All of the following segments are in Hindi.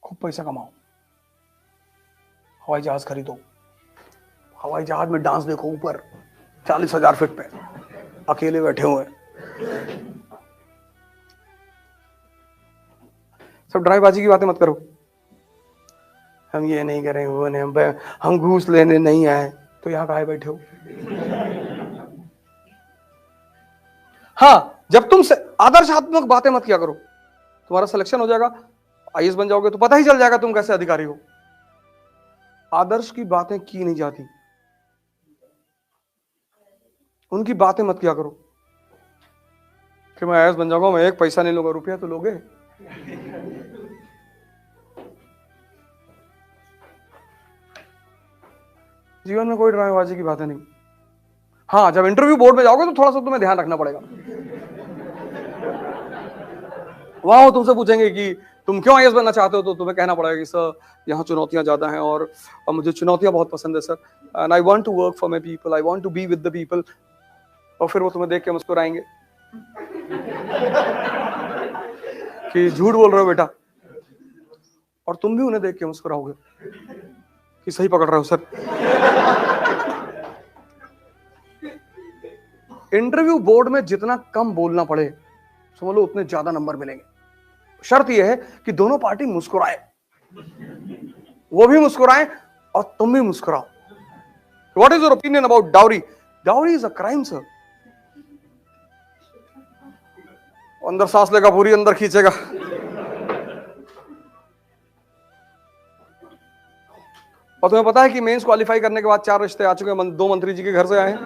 खूब पैसा कमाओ, हवाई जहाज खरीदो, हवाई जहाज में डांस देखो ऊपर 40,000 फीट पे, अकेले बैठे हुए। सब ड्राइवबाजी की बातें मत करो, हम ये नहीं करें वो नहीं, हम घूस लेने नहीं आए, तो यहां काहे बैठे हो? हाँ, जब तुम आदर्शात्मक बातें मत किया करो। तुम्हारा सिलेक्शन हो जाएगा, आईएएस बन जाओगे तो पता ही चल जाएगा तुम कैसे अधिकारी हो। आदर्श की बातें की नहीं जाती, उनकी बातें मत किया करो कि मैं आईएएस बन जाऊंगा, मैं एक पैसा नहीं लूंगा। रुपया तो लोगे। जीवन में कोई ड्रामेबाजी की बातें नहीं। हाँ, जब इंटरव्यू बोर्ड में जाओगे तो थोड़ा सा तुम्हें ध्यान रखना पड़ेगा। वहां वो तुमसे पूछेंगे कि तुम क्यों आईएएस बनना चाहते हो, तो तुम्हें कहना पड़ेगा कि सर यहाँ चुनौतियां ज्यादा हैं और मुझे चुनौतियां बहुत पसंद है sir, and I want to work for my people, I want to be with the people. और फिर वो तुम्हें देख के मुस्कुराएंगे कि झूठ बोल रहे हो बेटा, और तुम भी उन्हें देख के मुस्कुराओगे कि सही पकड़ रहे हो सर। इंटरव्यू बोर्ड में जितना कम बोलना पड़े, समझ लो उतने ज्यादा नंबर मिलेंगे। शर्त यह है कि दोनों पार्टी मुस्कुराए, वो भी मुस्कुराए और तुम भी मुस्कुराओ। What is your opinion about dowry? Dowry is a crime sir. अंदर सांस लेगा, पूरी अंदर खींचेगा। और तुम्हें पता है कि मेंस क्वालिफाई करने के बाद 4 रिश्ते आ चुके हैं। 2 मंत्री जी के घर से आए हैं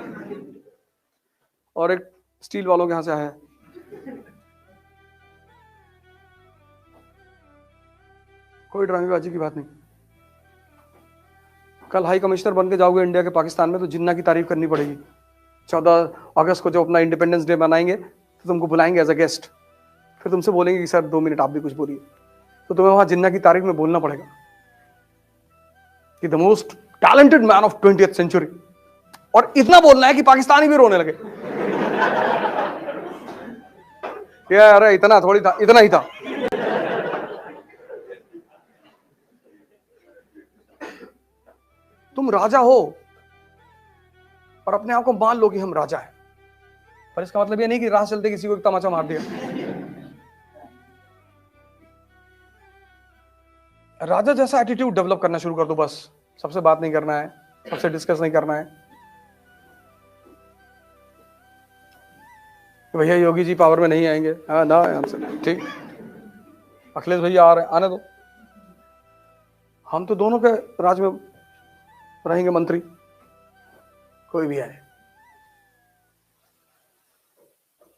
और एक स्टील वालों के यहां से आया है। कोई ड्रामेबाजी की बात नहीं। कल हाई कमिश्नर बन के जाओगे इंडिया के पाकिस्तान में, तो जिन्ना की तारीफ करनी पड़ेगी। 14 अगस्त को जब अपना इंडिपेंडेंस डे मनाएंगे तो तुमको बुलाएंगे एज अ गेस्ट, फिर तुमसे बोलेंगे कि सर 2 मिनट आप भी कुछ बोलिए, तो तुम्हें वहां जिन्ना की तारीफ में बोलना पड़ेगा कि the most talented man of 20th century, और इतना बोलना है कि पाकिस्तानी भी रोने लगे। यार अरे इतना थोड़ी था, इतना ही था। तुम राजा हो और अपने आप को मान लो कि हम राजा हैं, पर इसका मतलब ये नहीं कि राह चलते किसी को एक तमाचा मार दिया। राजा जैसा एटीट्यूड डेवलप करना शुरू कर दो बस। सबसे बात नहीं करना है, सबसे डिस्कस नहीं करना है। भैया योगी जी पावर में नहीं आएंगे, हाँ ना आंसर ठीक, अखिलेश भैया आ रहे हैं, आने दो, हम तो दोनों के राज में रहेंगे मंत्री, कोई भी आए।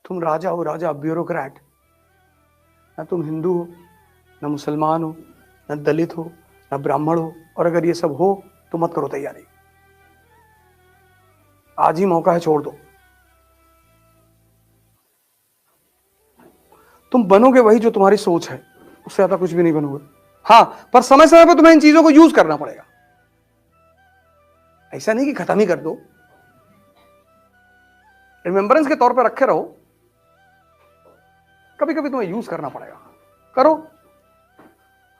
तुम राजा हो, राजा, ब्यूरोक्रेट। ना तुम हिंदू हो, ना मुसलमान हो, ना दलित हो, ना ब्राह्मण हो, और अगर ये सब हो तो मत करो तैयारी, आज ही मौका है, छोड़ दो। तुम बनोगे वही जो तुम्हारी सोच है, उससे ज्यादा कुछ भी नहीं बनोगे। हाँ, पर समय समय पर तुम्हें इन चीजों को यूज करना पड़ेगा। ऐसा नहीं कि खत्म ही कर दो, रिमेंबरेंस के तौर पर रखे रहो, कभी कभी तुम्हें यूज करना पड़ेगा, करो।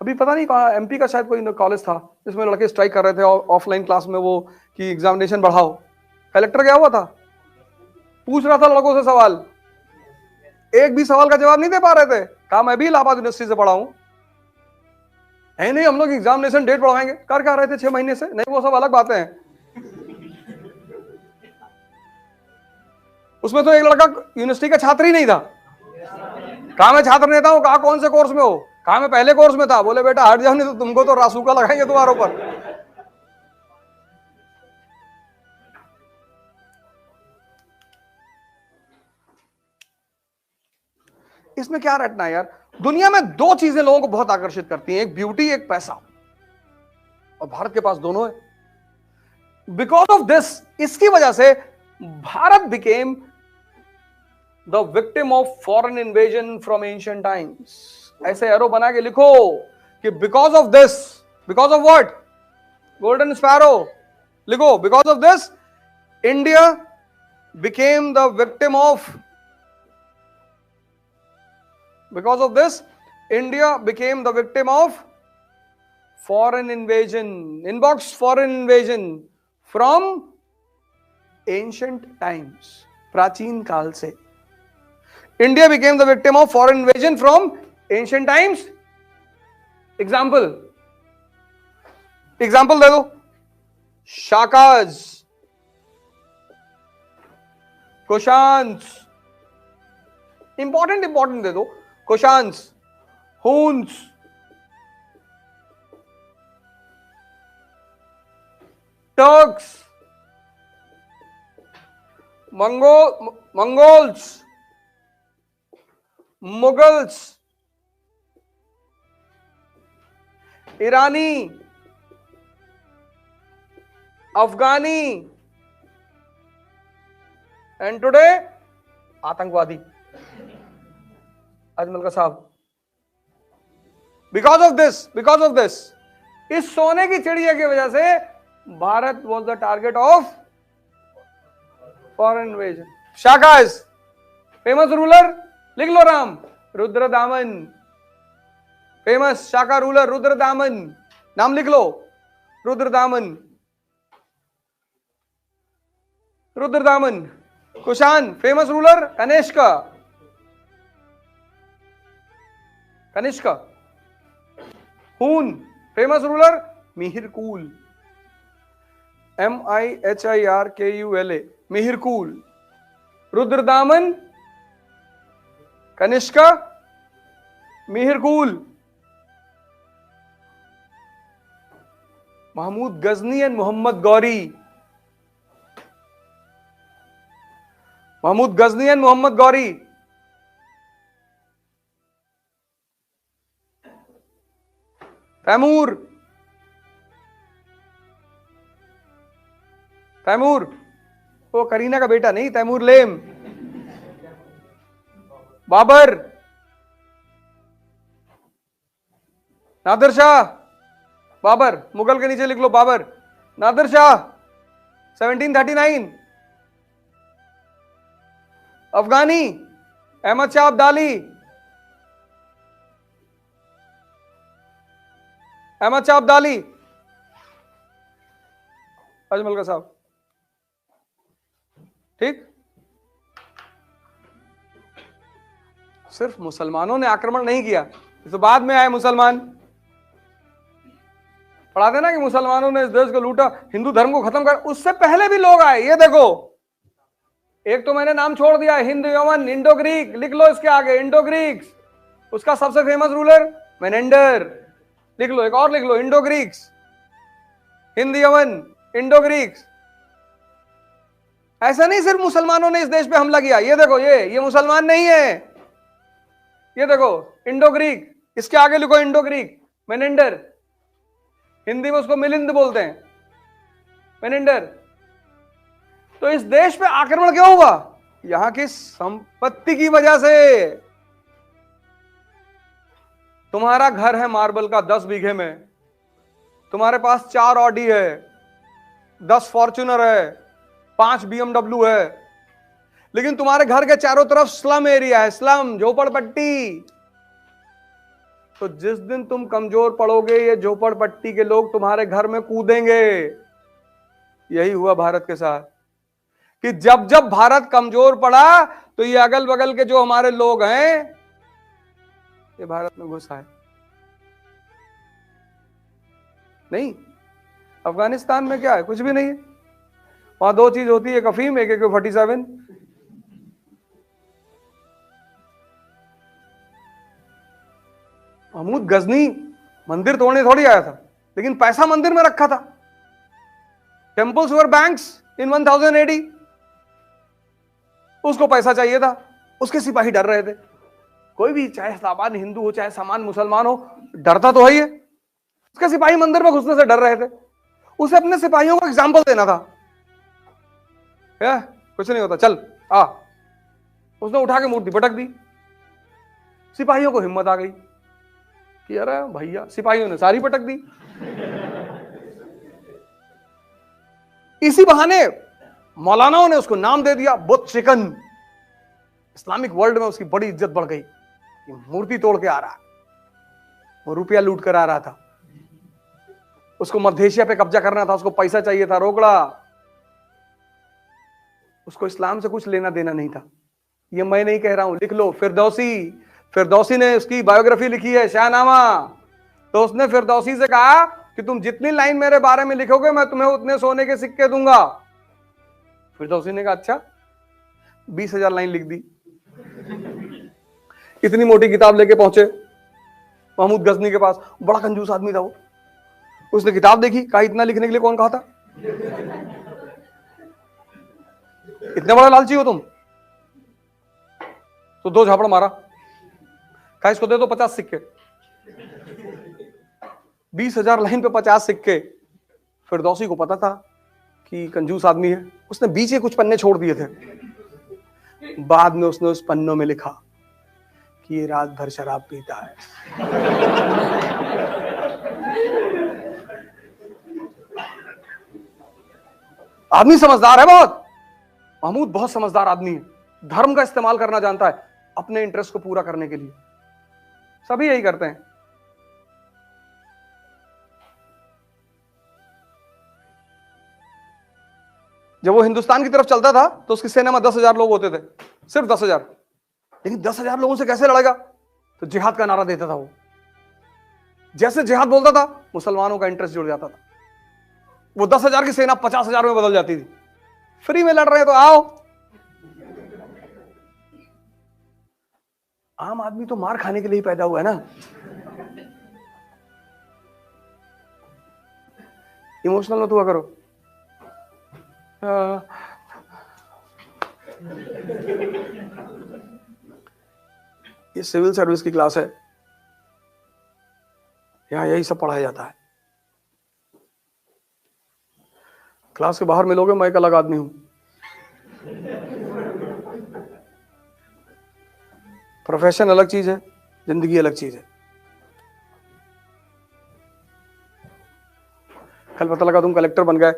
अभी पता नहीं कहा, एमपी का शायद कोई कॉलेज था जिसमें लड़के स्ट्राइक कर रहे थे ऑफलाइन क्लास में, वो कि एग्जामिनेशन बढ़ाओ। कलेक्टर गया हुआ था, पूछ रहा था लड़कों से सवाल, एक भी सवाल का जवाब नहीं दे पा रहे थे। कहा मैं भी इलाहाबाद यूनिवर्सिटी से पढ़ा हूं, है नहीं हम लोग एग्जामिनेशन डेट बढ़वाएंगे। कर क्या रहे थे 6 महीने से? नहीं वो सब अलग बातें हैं। उसमें तो एक लड़का यूनिवर्सिटी का छात्र ही नहीं था। कहा मैं छात्र नेता हूं, कहा कौन से कोर्स में हो? कहा मैं पहले कोर्स में था। बोले बेटा हट जाओ, नहीं तो तुमको तो रासूका लगाएंगे तुम्हारे ऊपर। इसमें क्या रटना है यार। दुनिया में 2 चीजें लोगों को बहुत आकर्षित करती हैं, एक ब्यूटी, एक पैसा, और भारत के पास दोनों है। बिकॉज ऑफ दिस, इसकी वजह से Bharat became the victim of foreign invasion from ancient times. ऐसे एरो बना के लिखो कि because of this, because of what? Golden sparrow लिखो, because of this India became the victim of, because of this India became the victim of foreign invasion, inbox foreign invasion from ancient times. प्राचीन काल से India became the victim of foreign invasion from ancient times. Example दे दो. Shakas, Kushans, important दे दो. Kushans, Huns, Turks, Mongols, Mughals, Irani, Afghani, and today आतंकवादी. अजमल का साहब, बिकॉज ऑफ दिस, इस सोने की चिड़िया की वजह से Bharat was the target of foreign invasion. Shakas, famous ruler, लिख लो राम, रुद्रदामन. फेमस शाका रूलर रुद्रदामन, नाम लिख लो, Rudradaman. Kushan, famous ruler Kanishka. Hun, famous ruler Mihirakula, MIHIRKULA, Mihirakula. Rudradaman, Kanishka, Mihirakula. Mahmud Ghazni and Mohammad Ghori. Timur, वो करीना का बेटा नहीं, तैमूर लेम. बाबर, नादिर शाह. बाबर, मुगल के नीचे लिख लो बाबर. नादिर शाह 1739. अफगानी, अहमद शाह अब्दाली. अजमल का साहब, ठीक. सिर्फ मुसलमानों ने आक्रमण नहीं किया, तो बाद में आए मुसलमान. पढ़ा देना कि मुसलमानों ने इस देश को लूटा, हिंदू धर्म को खत्म कर. उससे पहले भी लोग आए. ये देखो, एक तो मैंने नाम छोड़ दिया, हिंद यमन, इंडो ग्रीक. लिख लो इसके आगे, इंडो ग्रीक्स. उसका सबसे फेमस रूलर मेनेंडर. लिख लो, एक और लिख लो, इंडो ग्रीक्स, हिंद यमन, इंडो ग्रीक्स. ऐसा नहीं सिर्फ मुसलमानों ने इस देश पे हमला किया. ये देखो, ये मुसलमान नहीं है. ये देखो, इंडो ग्रीक. इसके आगे लिखो इंडो ग्रीक, मेनेंडर. हिंदी में उसको मिलिंद बोलते हैं, मेनेंडर. तो इस देश पे आक्रमण क्यों हुआ? यहां की संपत्ति की वजह से. तुम्हारा घर है मार्बल का 10 बीघे में, तुम्हारे पास 4 ऑडी है, 10 फॉर्च्यूनर है, 5 BMW है, लेकिन तुम्हारे घर के चारों तरफ स्लम एरिया है, स्लम, झोपड़पट्टी. तो जिस दिन तुम कमजोर पड़ोगे, ये झोपड़पट्टी के लोग तुम्हारे घर में कूदेंगे. यही हुआ भारत के साथ, कि जब जब भारत कमजोर पड़ा तो ये अगल बगल के जो हमारे लोग हैं, ये भारत में घुस आए. नहीं, अफगानिस्तान में क्या है? कुछ भी नहीं है. वहां 2 चीज होती है, एक अफीम, एक AK-47. महमूद गजनी मंदिर तोड़ने थोड़ी आया था, लेकिन पैसा मंदिर में रखा था. Temples were banks in 1000 AD. उसको पैसा चाहिए था, उसके सिपाही डर रहे थे. कोई भी, चाहे सामान्य हिंदू हो, चाहे सामान्य मुसलमान हो, डरता तो है ही है. उसके सिपाही मंदिर में घुसने से डर रहे थे. उसे अपने सिपाहियों को एग्जाम्पल देना था. कुछ नहीं होता, चल आ. उसने उठा के मूर्ति पटक दी. सिपाहियों को हिम्मत आ गई कि अरे भैया, सिपाहियों ने सारी पटक दी. इसी बहाने मौलानाओं ने उसको नाम दे दिया बुत चिकन. इस्लामिक वर्ल्ड में उसकी बड़ी इज्जत बढ़ गई. मूर्ति तोड़ के आ रहा, वो रुपया लूट कर आ रहा था. उसको मध्य एशिया पे कब्जा करना था, उसको पैसा चाहिए था, रोकड़ा। उसको इस्लाम से कुछ लेना देना नहीं था। ये मैं नहीं कह रहा हूं, लिख लो। फिरदौसी, फिरदौसी ने उसकी बायोग्राफी लिखी है, शाहनामा। तो उसने फिरदौसी से कहा कि तुम जितनी लाइन मेरे बारे में लिखोगे मैं तुम्हें उतने सोने के सिक्के दूंगा। फिरदौसी ने कहा अच्छा। 20,000 लाइन लिख दी। इतनी मोटी किताब लेके पहुंचे महमूद गजनी के पास। बड़ा कंजूस आदमी था वो। उसने किताब देखी, कहा इतना लिखने के लिए कौन कहा था? इतने बड़ा लालची हो तुम? तो 2 झापड़ मारा। कहा इसको दे दो 50 सिक्के। 20,000 लाइन पे 50 सिक्के। फिरदौसी को पता था कि कंजूस आदमी है, उसने बीच के कुछ पन्ने छोड़ दिए थे। बाद में उसने उस पन्नों में लिखा कि ये रात भर शराब पीता है। आदमी समझदार है बहुत। महमूद बहुत समझदार आदमी है, धर्म का इस्तेमाल करना जानता है अपने इंटरेस्ट को पूरा करने के लिए। सभी यही करते हैं। जब वो हिंदुस्तान की तरफ चलता था तो उसकी सेना में 10,000 लोग होते थे, सिर्फ 10,000। लेकिन 10,000 लोगों से कैसे लड़ेगा? तो जिहाद का नारा देता था वो। जैसे जिहाद बोलता था मुसलमानों का इंटरेस्ट जुड़ जाता था। वो 10,000 की सेना 50,000 में बदल जाती थी। फ्री में लड़ रहे हैं तो आओ। आम आदमी तो मार खाने के लिए ही पैदा हुआ है ना। इमोशनल मत हुआ करो। ये सिविल सर्विस की क्लास है, यहां यही सब पढ़ाया जाता है। क्लास के बाहर मिलोगे मैं एक अलग आदमी हूं। प्रोफेशन अलग चीज है, जिंदगी अलग चीज है। कल पता लगा तुम कलेक्टर बन गए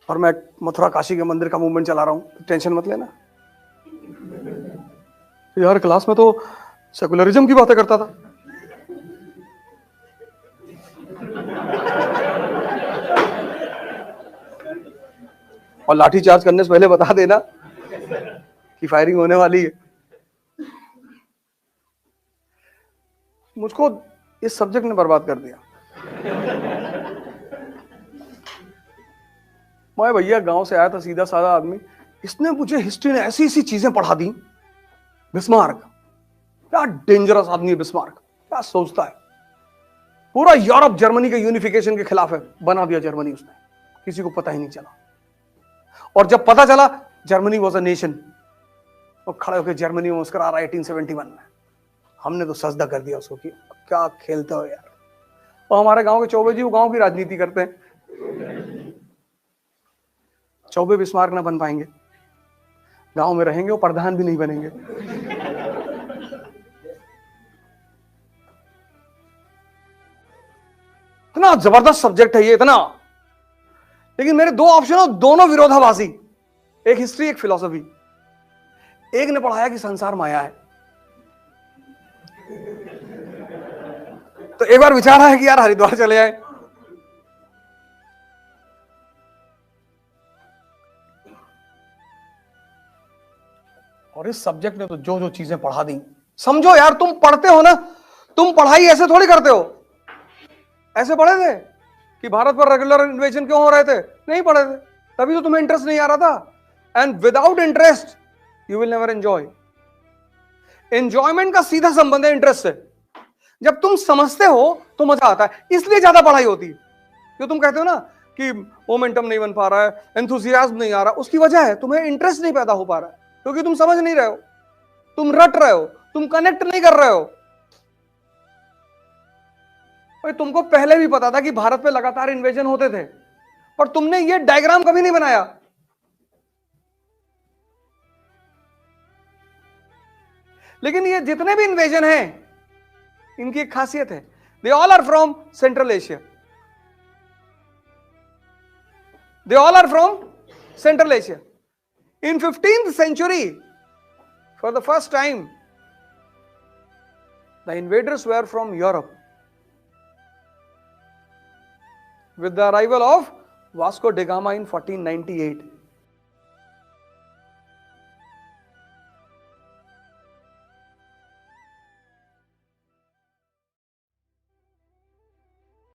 और मैं मथुरा काशी के मंदिर का मूवमेंट चला रहा हूं, तो टेंशन मत लेना यार। क्लास में तो सेकुलरिज्म की बातें करता था। और लाठी चार्ज करने से पहले बता देना कि फायरिंग होने वाली है। मुझको इस सब्जेक्ट ने बर्बाद कर दिया। मैं भैया गांव से आया था, सीधा साधा आदमी। इसने मुझे हिस्ट्री ने ऐसी ऐसी चीजें पढ़ा दी। बिस्मार्क, क्या डेंजरस आदमी है बिस्मार्क। क्या सोचता है, पूरा यूरोप जर्मनी के यूनिफिकेशन के खिलाफ है, बना दिया जर्मनी उसने, किसी को पता ही नहीं चला। और जब पता चला जर्मनी वॉज अ नेशन, तो खड़े होकर जर्मनी में मुस्कुरा रहा है 1871 में। हमने तो सजदा कर दिया उसको कि क्या खेलते हो यार। और हमारे गांव के चौबे जी वो गांव की राजनीति करते हैं। चौबे बिस्मार्क ना बन पाएंगे, गांव में रहेंगे, वो प्रधान भी नहीं बनेंगे। इतना जबरदस्त सब्जेक्ट है ये, इतना। लेकिन मेरे 2 ऑप्शन हो, दोनों विरोधाभासी। एक हिस्ट्री, एक फिलॉसफी। एक ने पढ़ाया कि संसार माया है, तो एक बार विचार आया कि यार हरिद्वार चले आए। और इस सब्जेक्ट ने तो जो जो चीजें पढ़ा दी, समझो यार तुम पढ़ते हो ना, तुम पढ़ाई ऐसे थोड़ी करते हो। ऐसे पढ़े थे कि भारत पर रेगुलर इन्वेजन क्यों हो रहे थे? नहीं पढ़े थे, तभी तो तुम्हें इंटरेस्ट नहीं आ रहा था। And without interest you will never enjoy. Enjoyment का सीधा संबंध है इंटरेस्ट से। जब तुम समझते हो तो मजा आता है, इसलिए ज्यादा पढ़ाई होती है। जो तुम कहते हो ना कि मोमेंटम नहीं बन पा रहा है, एंथुसियाज्म नहीं आ रहा, उसकी वजह है तुम्हें इंटरेस्ट नहीं पैदा हो पा रहा है, क्योंकि तुम समझ नहीं रहे हो, तुम रट रहे हो, तुम कनेक्ट नहीं कर रहे हो। भाई तुमको पहले भी पता था कि भारत पे लगातार इन्वेजन होते थे, पर तुमने ये डायग्राम कभी नहीं बनाया। लेकिन ये जितने भी इन्वेजन हैं, इनकी एक खासियत है, they all are from Central Asia. They all are from Central Asia. In 15th century, for the first time, the invaders were from Europe. with the arrival of Vasco da Gama in 1498.